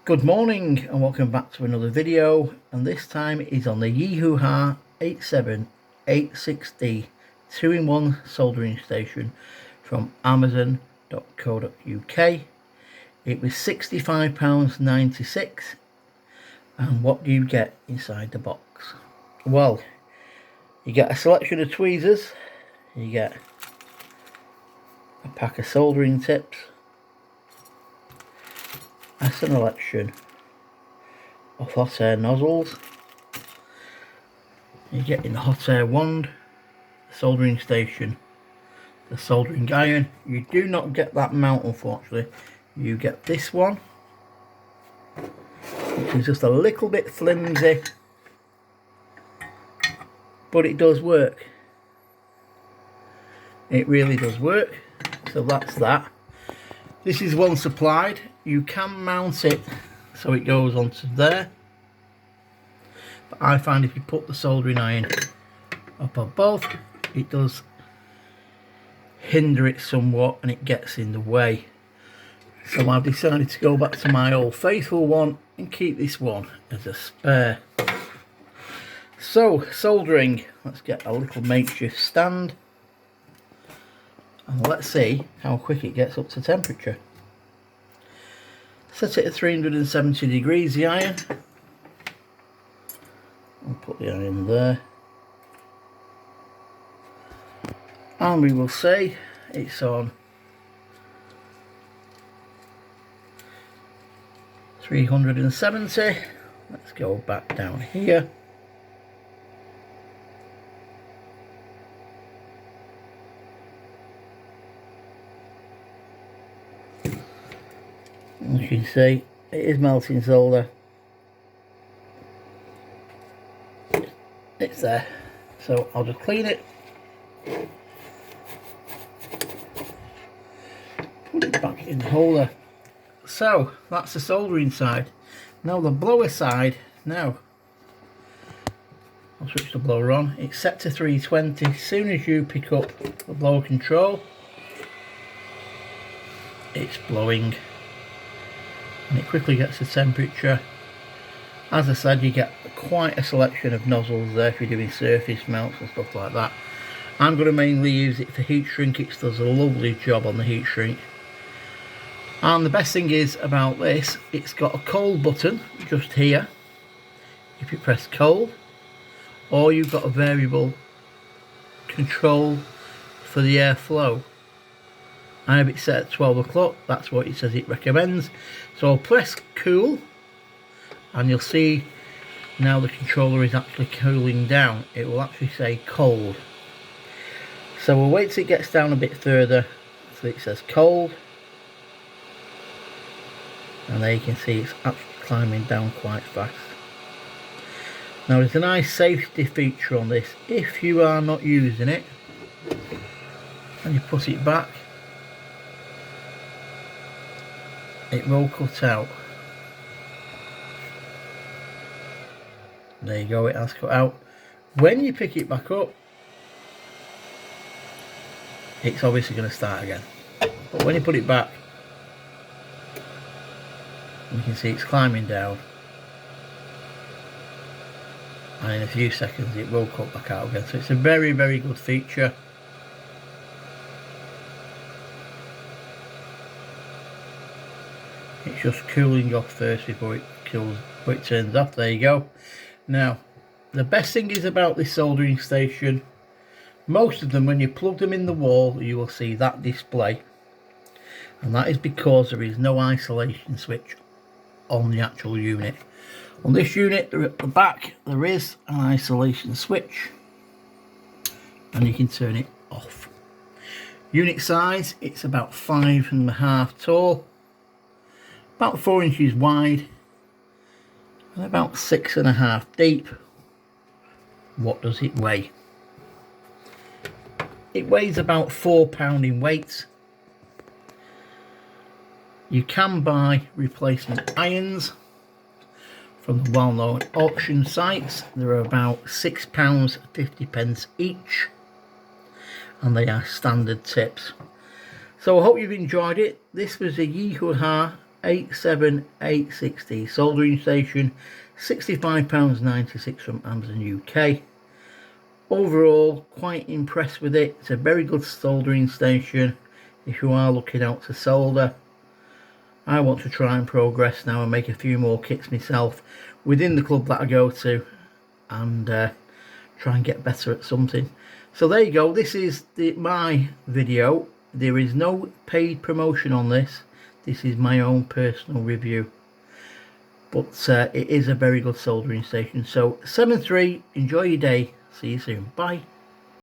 Good morning and welcome back to another video, and this time is on the YIHUA 8786D 2-in-1 soldering station from amazon.co.uk. It was £65.96, and what do you get inside the box? Well, you get a selection of tweezers, you get a pack of soldering tips, a selection of hot air nozzles, you're getting the hot air wand, the soldering station, the soldering iron. You do not get that mount, unfortunately. You get this one, which is just a little bit flimsy, but it does work. It really does work. So that's that. This is one supplied. You can mount it so it goes onto there, but I find if you put the soldering iron up above, it does hinder it somewhat and it gets in the way. So I've decided to go back to my old faithful one and keep this one as a spare. So soldering, let's get a little makeshift stand and let's see how quick it gets up to temperature. Set it at 370 degrees, the iron. I'll put the iron there. And we will say it's on 370. Let's go back down here. As you can see, it is melting solder. It's there, so I'll just clean it, put it back in the holder. So that's the soldering side. Now the blower side. Now I'll switch the blower on. It's set to 320. As soon as you pick up the blower control, it's blowing. And it quickly gets the temperature. As I said, you get quite a selection of nozzles there if you're doing surface melts and stuff like that. I'm going to mainly use it for heat shrink. It does a lovely job on the heat shrink. And the best thing is about this, it's got a cold button just here if you press cold, or you've got a variable control for the airflow. I have it set at 12 o'clock, that's what it says it recommends. So I'll press cool and you'll see now the controller is actually cooling down. It will actually say cold. So we'll wait till it gets down a bit further so it says cold. And there you can see it's actually climbing down quite fast. Now there's a nice safety feature on this. If you are not using it and you put it back, it will cut out. There you go, it has cut out. When you pick it back up, it's obviously going to start again. But when you put it back, you can see it's climbing down. And in a few seconds it will cut back out again. So it's a very, very good feature. It's just cooling off first before it turns off. There you go. Now, the best thing is about this soldering station, most of them, when you plug them in the wall, you will see that display. And that is because there is no isolation switch on the actual unit. On this unit, at the back, there is an isolation switch. And you can turn it off. Unit size, it's about 5.5 tall. About 4 inches wide and about 6.5 deep. What does it weigh? It weighs about £4 in weight. You can buy replacement irons from the well-known auction sites. They're about £6.50 each, and they are standard tips. So I hope you've enjoyed it. This was a YIHUA YIHUA 8786D soldering station, £65.96 from Amazon UK. Overall, quite impressed with it. It's a very good soldering station if you are looking out to solder. I want to try and progress now and make a few more kits myself within the club that I go to, and try and get better at something. So there you go, this is my video. There is no paid promotion on this. This is my own personal review, but it is a very good soldering station. So 7-3, enjoy your day, see you soon, bye.